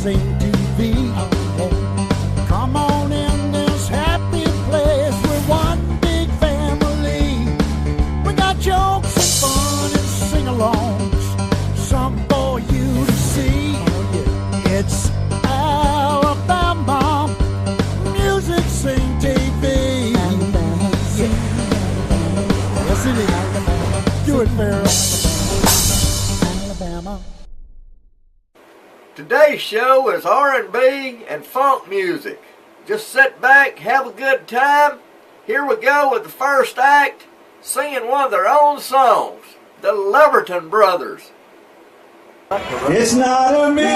Sing TV. Come on in this happy place. We're one big family. We got jokes and fun and sing-alongs, some for you to see. It's Alabama Music Sing TV. Yes, it is. Do it, Farrell. Alabama. Today's show is R&B and funk music. Just sit back, have a good time. Here we go with the first act, singing one of their own songs, the Leverton Brothers. It's not a mystery.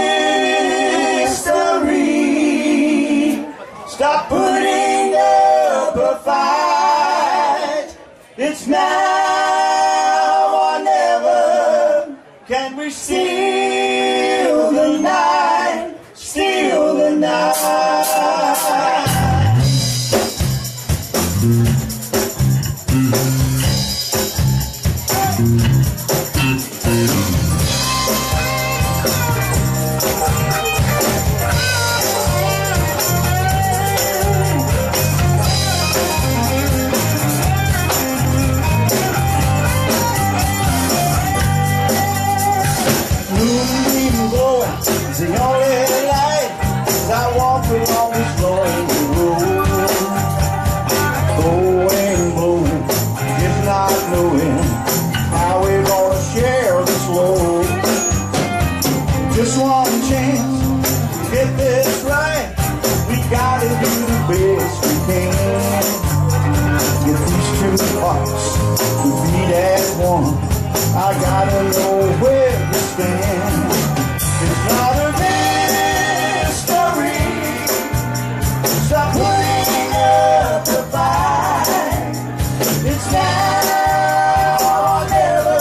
Stop putting up a fight. It's now or never. Can we steal the night? Steal the night. The only light as I walk along this lonely road, going home, just not knowing how we're gonna share this load. Just one chance to get this right. We gotta do the best we can. Get these two hearts to beat as one. I gotta know where to stand. It's not a mystery. Stop putting up the fight. It's now or never.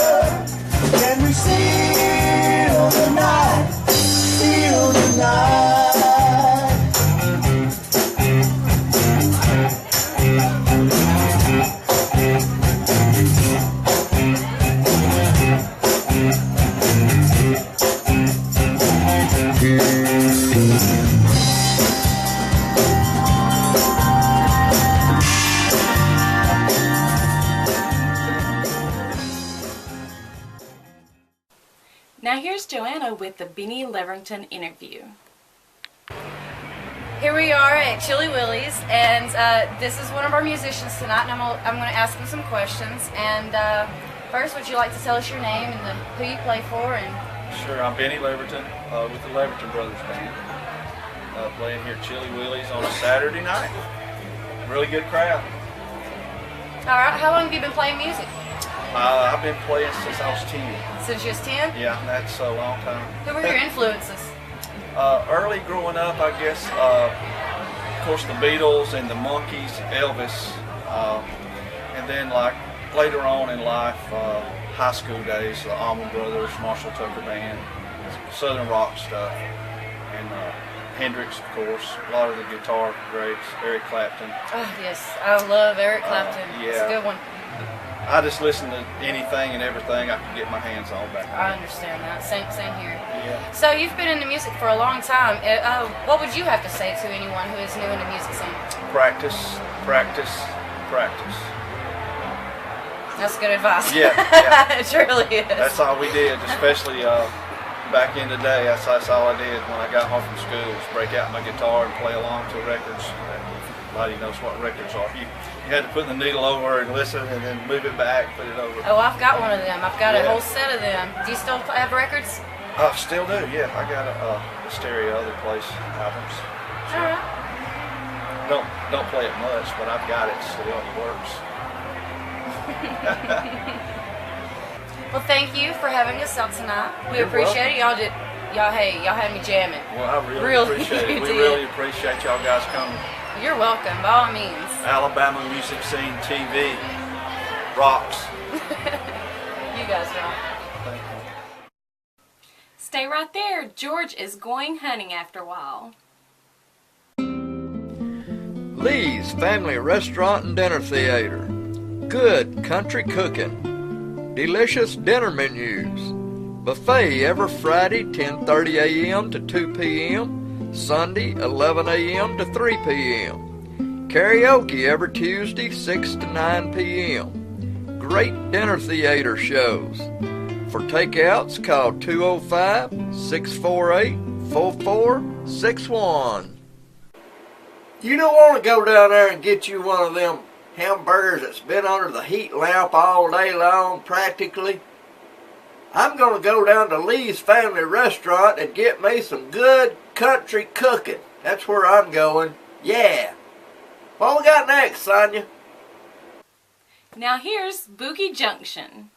Can we steal the night? Steal the night. Now here's Joanna with the Benny Leverton interview. Here we are at Chili Willie's, and this is one of our musicians tonight, and I'm going to ask him some questions. And first, would you like to tell us your name and who you play for? And Sure, I'm Benny Leverton with the Leverton Brothers Band. Playing here at Chili Willie's on a Saturday night. Really good crowd. all right, how long have you been playing music? I've been playing since I was 10. Since you was 10? Yeah, that's a long time. Who were your influences? Early growing up, I guess, of course, the Beatles and the Monkees, Elvis, and then like later on in life, high school days, the Allman Brothers, Marshall Tucker Band, Southern rock stuff, and Hendrix, of course, a lot of the guitar greats, Eric Clapton. Oh yes, I love Eric Clapton. Yeah. It's a good one. I just listen to anything and everything I can get my hands on back then. I understand that. Same here. Yeah. So you've been into music for a long time. What would you have to say to anyone who is new into music scene? Practice, practice, practice. That's good advice. Yeah. It really is. That's all we did, especially back in the day. That's all I did when I got home from school, was break out my guitar and play along to records. Nobody knows what records are. You had to put the needle over and listen and then move it back, put it over. Oh, I've got one of them. I've got a whole set of them. Do you still have records? I still do, yeah. I got a stereo that plays albums. All right. Don't play it much, but I've got it still. It works. Well, thank you for having us out tonight. We You're appreciate it. Y'all had me jamming. Well, I really appreciate it. We really appreciate y'all guys coming. You're welcome, by all means. Alabama Music Scene TV rocks. You guys rock. Thank you. Stay right there. George is going hunting after a while. Lee's Family Restaurant and Dinner Theater. Good country cooking. Delicious dinner menus. Buffet every Friday 10:30 a.m. to 2 p.m., Sunday 11 a.m. to 3 p.m. Karaoke every Tuesday 6 to 9 p.m. Great dinner theater shows. For takeouts, call 205-648-4461. You don't want to go down there and get you one of them hamburgers that's been under the heat lamp all day long practically. I'm going to go down to Lee's Family Restaurant and get me some good country cooking. That's where I'm going. Yeah. What we got next, Sonia? Now here's Boogie Junction.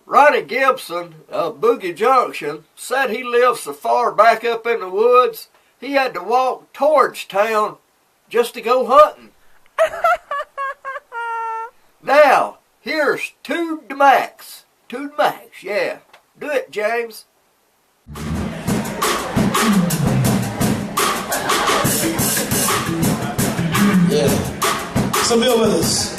Ronnie Gibson of Boogie Junction said he lives so far back up in the woods he had to walk towards town just to go hunting. Now, here's IIDaMaxx. IIDaMaxx, yeah. Do it, James. Yeah. So Bill with us.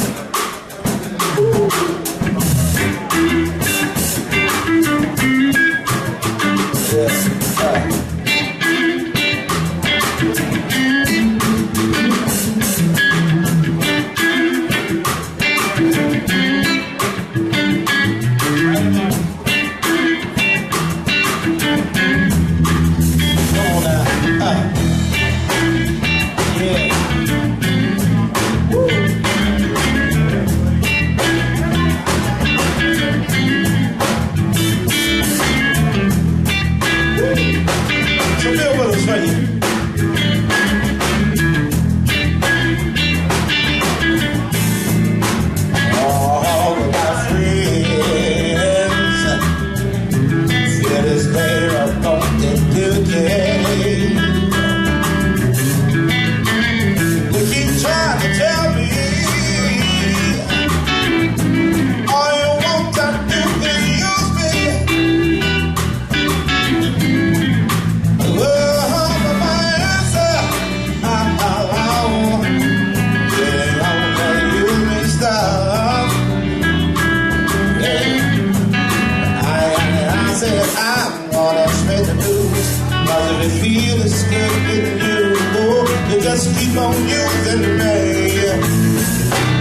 Just keep on using me.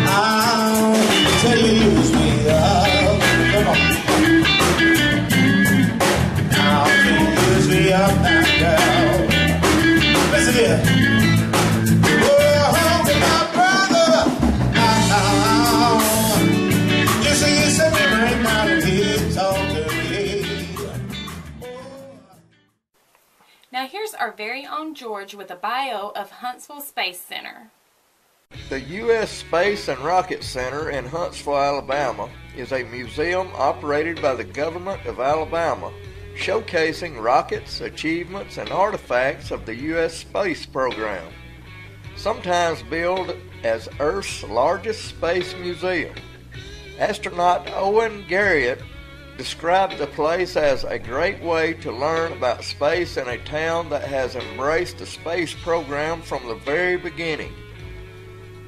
I'll tell you, use me up. Come on. Now you use me up and down. Listen here. Oh, my brother. You see, you sent me right now and he's talking. Now here's our very own George with a bio of Huntsville Space Center. The U.S. Space and Rocket Center in Huntsville, Alabama is a museum operated by the government of Alabama, showcasing rockets, achievements, and artifacts of the U.S. space program. Sometimes billed as Earth's largest space museum, astronaut Owen Garriott described the place as a great way to learn about space in a town that has embraced the space program from the very beginning.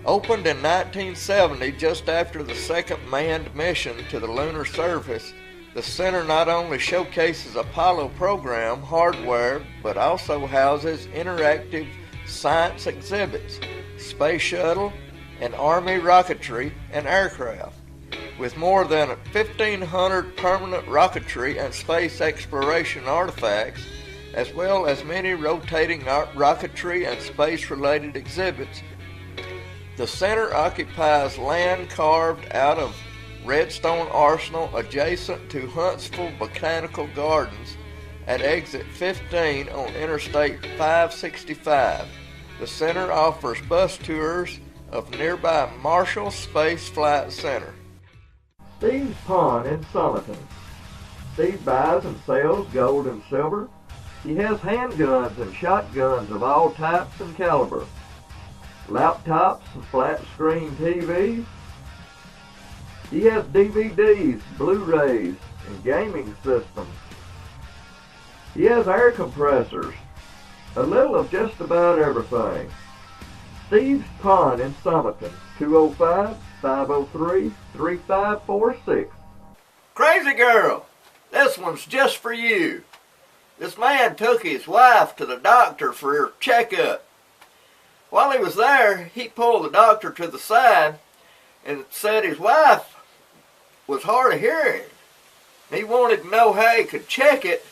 Opened in 1970, just after the second manned mission to the lunar surface, the center not only showcases Apollo program hardware, but also houses interactive science exhibits, space shuttle, and Army rocketry and aircraft. With more than 1,500 permanent rocketry and space exploration artifacts, as well as many rotating rocketry and space-related exhibits, the center occupies land carved out of Redstone Arsenal adjacent to Huntsville Botanical Gardens at exit 15 on Interstate 565. The center offers bus tours of nearby Marshall Space Flight Center. Steve's Pawn in Summerton. Steve buys and sells gold and silver. He has handguns and shotguns of all types and caliber, laptops and flat screen TVs. He has DVDs, Blu-rays, and gaming systems. He has air compressors, a little of just about everything. Steve's Pawn in Summerton, 205-503-3546. Crazy girl, this one's just for you. This man took his wife to the doctor for her checkup. While he was there, he pulled the doctor to the side and said his wife was hard of hearing. He wanted to know how he could check it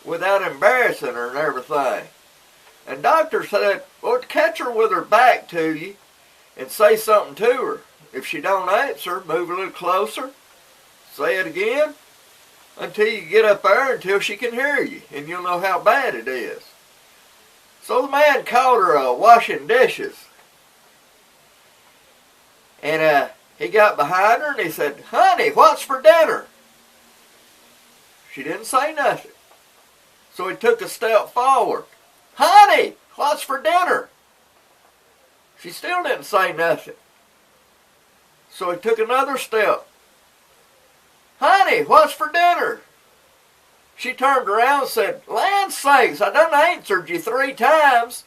without embarrassing her and everything. And doctor said, well, catch her with her back to you and say something to her. If she don't answer, move a little closer. Say it again until you get up there until she can hear you, and you'll know how bad it is. So the man caught her washing dishes. And he got behind her and he said, honey, what's for dinner? She didn't say nothing. So he took a step forward. Honey, what's for dinner? She still didn't say nothing. So he took another step. Honey, what's for dinner? She turned around and said, land sakes, I done answered you 3 times.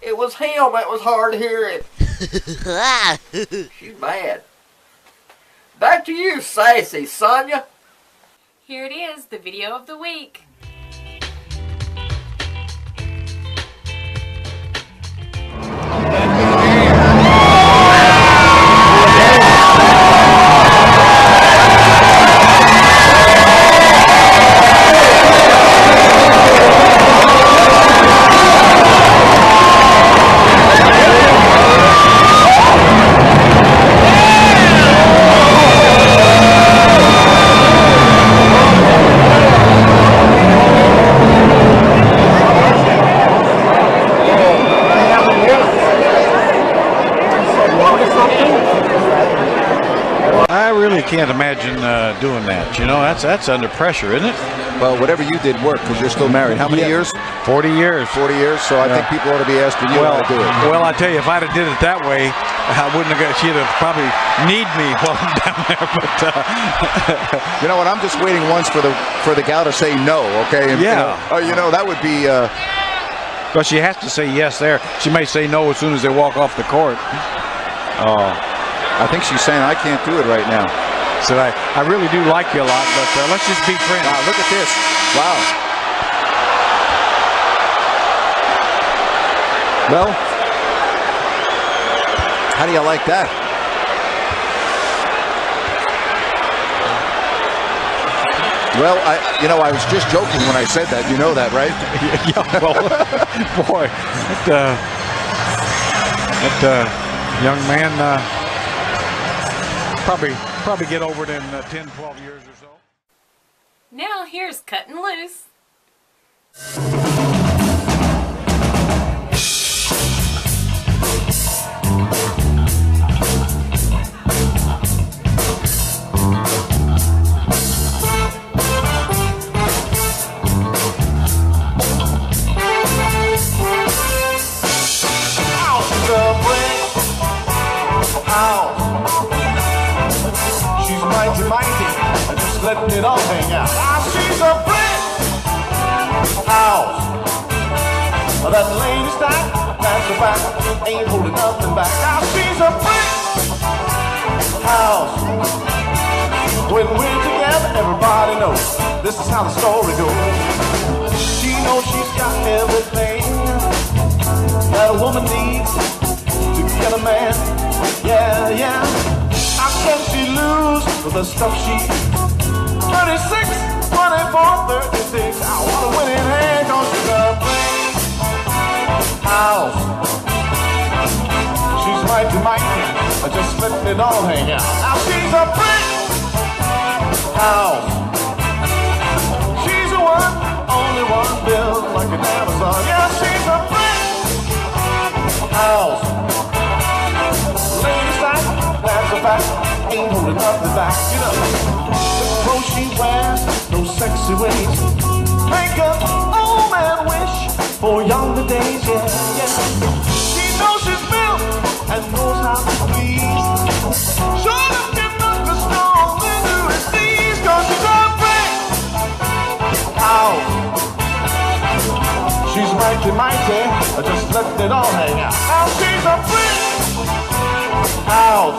It was him that was hard hearing. She's mad. Back to you, sassy Sonia. Here it is, the video of the week. Can't imagine doing that. You know, that's under pressure, isn't it? Well, whatever you did worked because you're still married. How many years? 40 years. 40 years. So I think people ought to be asking you how to do it. Well, I tell you, if I'd have did it that way, I wouldn't have got. She'd have probably need me while I'm down there. But you know what? I'm just waiting once for the gal to say no. Okay. And, yeah. You know that would be. But she has to say yes there. She may say no as soon as they walk off the court. Oh, I think she's saying I can't do it right now. So I really do like you a lot, but let's just be friends. Wow, look at this. Wow. Well, how do you like that? Well, I was just joking when I said that. You know that, right? Yeah, well, boy, that young man probably get over it in 10, 12 years or so. Now here's Cuttin' Loose. Letting it all hang out. Now she's a brick house. That lady stack, that's a fact, ain't holding nothing back. Now she's a brick house. When we're together, everybody knows this is how the story goes. She knows she's got everything that a woman needs to get a man. Yeah, yeah. How can she lose with the stuff she 36, 24, 36. I want to win in hand, cause she's a brick house. She's mighty, just letting it all hang out. Now she's a brick house. She's the one, only one built like an Amazon. Yeah, she's a brick house. Lady style, that's a fact, ain't holding nothing back, you know. Clothes she wears, no sexy ways, make an old man wish for younger days, yeah, yeah. She knows she's built and knows how to please. Sure to get the strong into his knees, cause she's a brick house. She's mighty, just letting it all hang out. Now she's a brick house.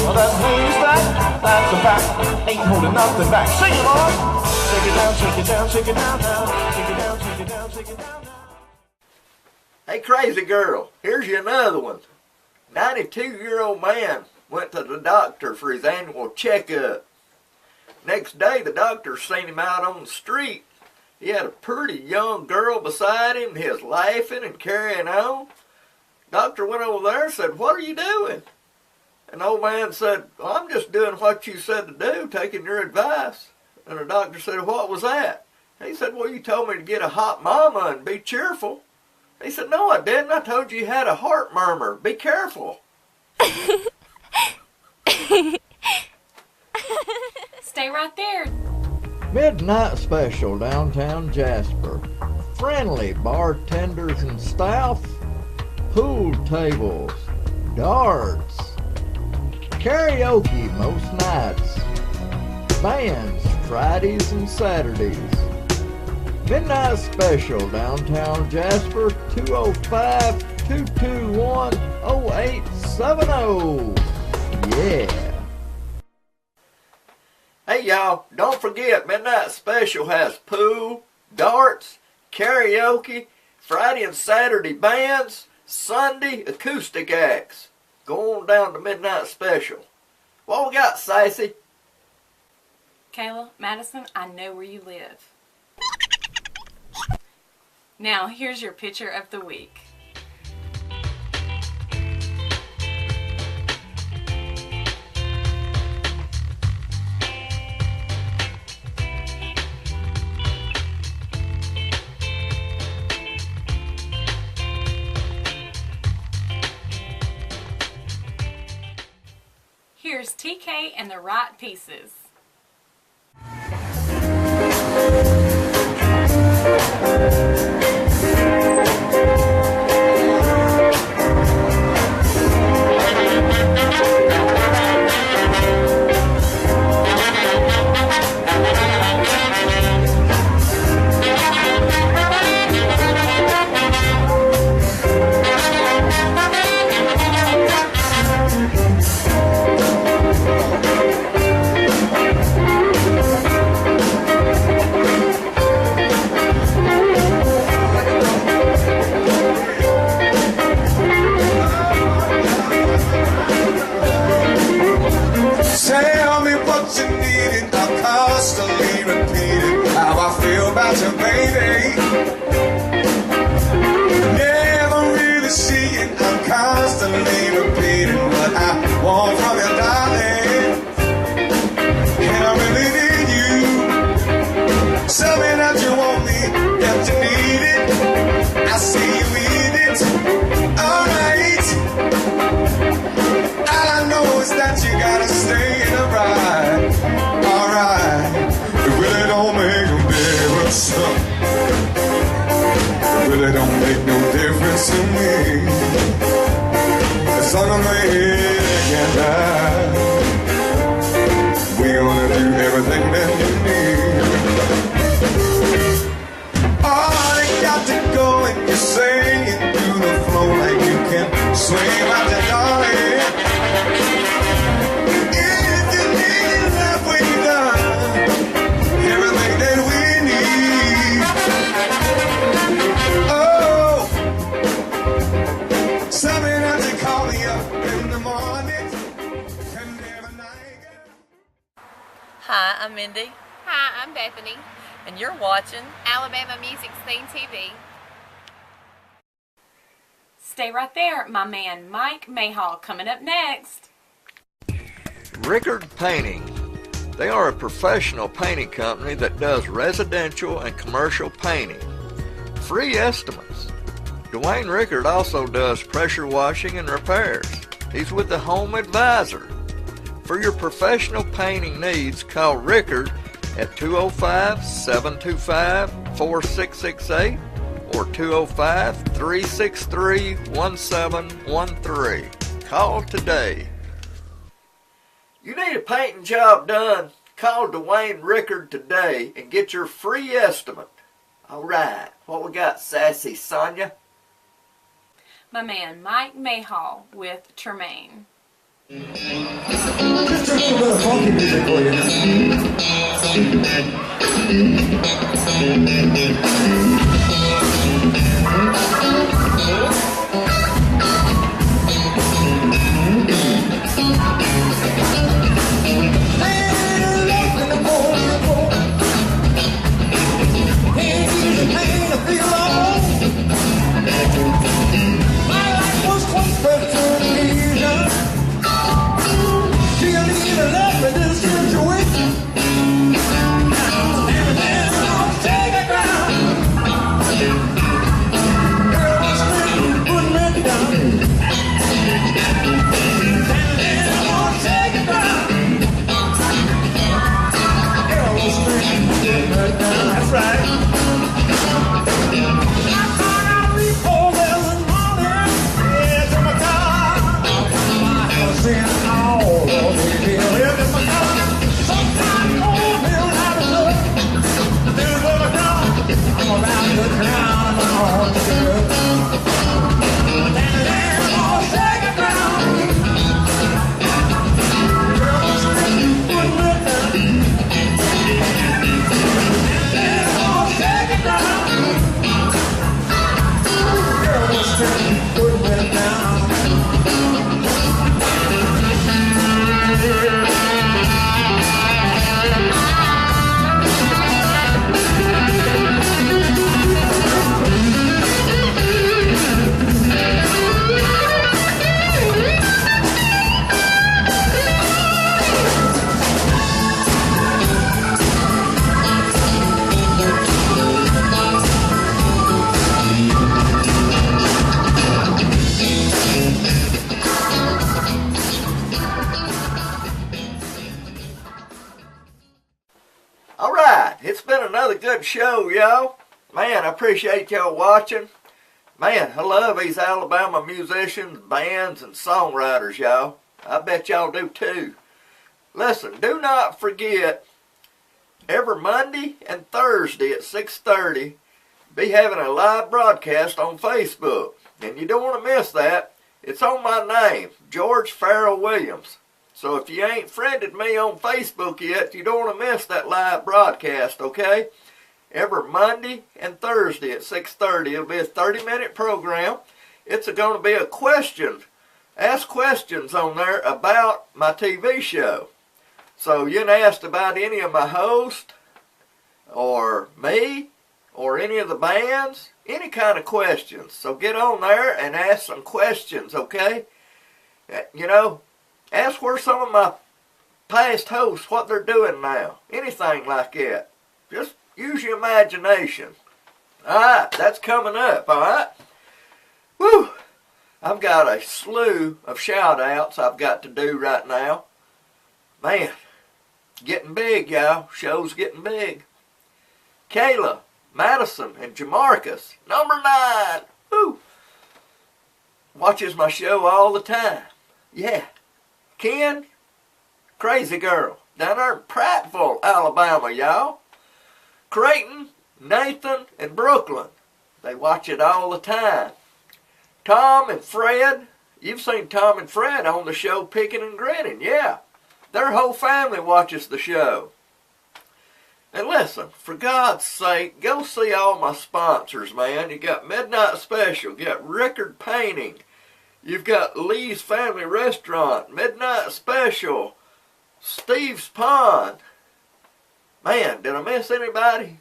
Well, that means that's a fact, ain't holding nothing back. Sing it, Lord. Shake it down, shake it down, shake it down, down. Shake it down, shake it down, shake it down, down. Hey, crazy girl, here's you another one. 92-year-old man went to the doctor for his annual checkup. Next day, the doctor seen him out on the street. He had a pretty young girl beside him, he was laughing and carrying on. Doctor went over there and said, "What are you doing?" And the old man said, "Well, I'm just doing what you said to do, taking your advice." And the doctor said, "What was that?" He said, "Well, you told me to get a hot mama and be cheerful." He said, "No, I didn't. I told you you had a heart murmur. Be careful." Stay right there. Midnight special downtown Jasper. Friendly bartenders and staff. Pool tables. Darts. Karaoke most nights. Bands Fridays and Saturdays. Midnight special downtown Jasper, 205-221-0870. Yeah. Hey y'all, don't forget Midnight Special has pool, darts, karaoke, Friday and Saturday bands, Sunday acoustic acts. Go on down to Midnight Special. What we got, Sassy? Kayla, Madison, I know where you live. Now, here's your picture of the week. Here's TK and the Right Pieces. Tell me what you need and I'll constantly repeat it. How I feel about you, baby. Never really see it. I'm constantly repeating what I want from you, darling. And I really need you. Tell me that you want me. Hi, I'm Mindy, Hi, I'm Bethany. and you're watching Alabama Music's Theme TV. Stay right there. My man Mike Mayhall coming up next. Rickard Painting. They are a professional painting company that does residential and commercial painting. Free estimates. Dwayne Rickard also does pressure washing and repairs. He's with the Home Advisor. For your professional painting needs, call Rickard at 205-725-4668 or 205-363-1713. Call today. You need a painting job done? Call Dwayne Rickard today and get your free estimate. All right, what we got, Sassy Sonia? My man Mike Mayhall with Tremayne. Just a little bit of funky music for Another good show, y'all. Man, I appreciate y'all watching. Man, I love these Alabama musicians, bands, and songwriters, y'all. I bet y'all do too. Listen, do not forget, every Monday and Thursday at 6:30, be having a live broadcast on Facebook. And you don't want to miss that. It's on my name, George Farrell Williams. So if you ain't friended me on Facebook yet, you don't want to miss that live broadcast, okay? Every Monday and Thursday at 6:30. It'll be a 30-minute program. It's going to be a ask questions on there about my TV show. So you can ask about any of my hosts, or me, or any of the bands, any kind of questions. So get on there and ask some questions, okay? You know, ask where some of my past hosts, what they're doing now. Anything like that. Just use your imagination. Alright, that's coming up, alright? Woo! I've got a slew of shout-outs I've got to do right now. Man, getting big, y'all. Show's getting big. Kayla, Madison, and Jamarcus, number 9. Woo! Watches my show all the time. Yeah. Ken, crazy girl, down there in Prattville, Alabama, y'all. Creighton, Nathan, and Brooklyn, they watch it all the time. Tom and Fred, you've seen Tom and Fred on the show Picking and Grinning, yeah. Their whole family watches the show. And listen, for God's sake, go see all my sponsors, man. You got Midnight Special, you got Rickard Painting, you've got Lee's Family Restaurant, Midnight Special, Steve's Pond, Man, did I miss anybody?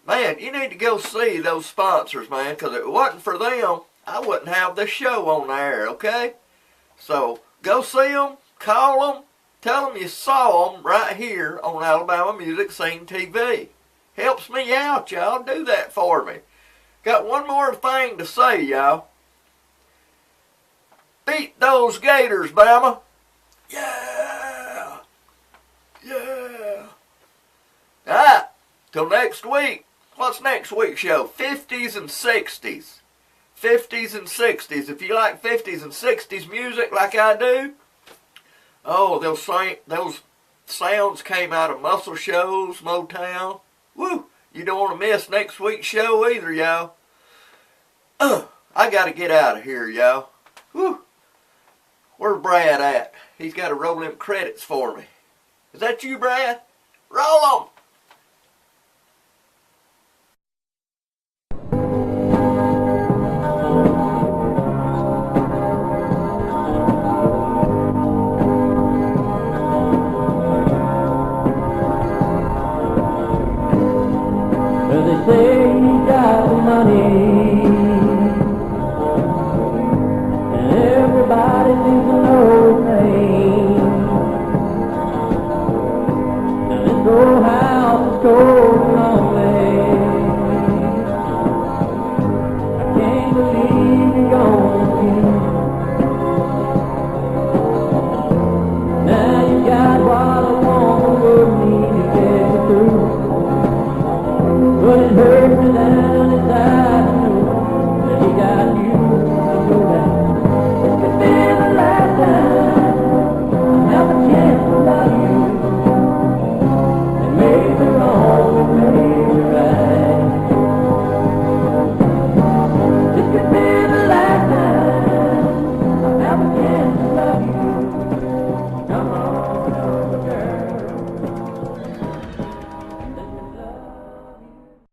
Man, you need to go see those sponsors, man, because if it wasn't for them, I wouldn't have this show on the air, okay? So, go see them, call them, tell them you saw them right here on Alabama Music Scene TV. Helps me out, y'all. Do that for me. Got one more thing to say, y'all. Beat those Gators, Bama. Yeah. Yeah. Alright, till next week. What's next week's show? 50s and 60s. 50s and 60s. If you like 50s and 60s music like I do, oh, those sounds came out of Muscle Shoals, Motown. Woo! You don't want to miss next week's show either, y'all. I got to get out of here, y'all. Woo! Where's Brad at? He's got to roll them credits for me. Is that you, Brad? Roll 'em!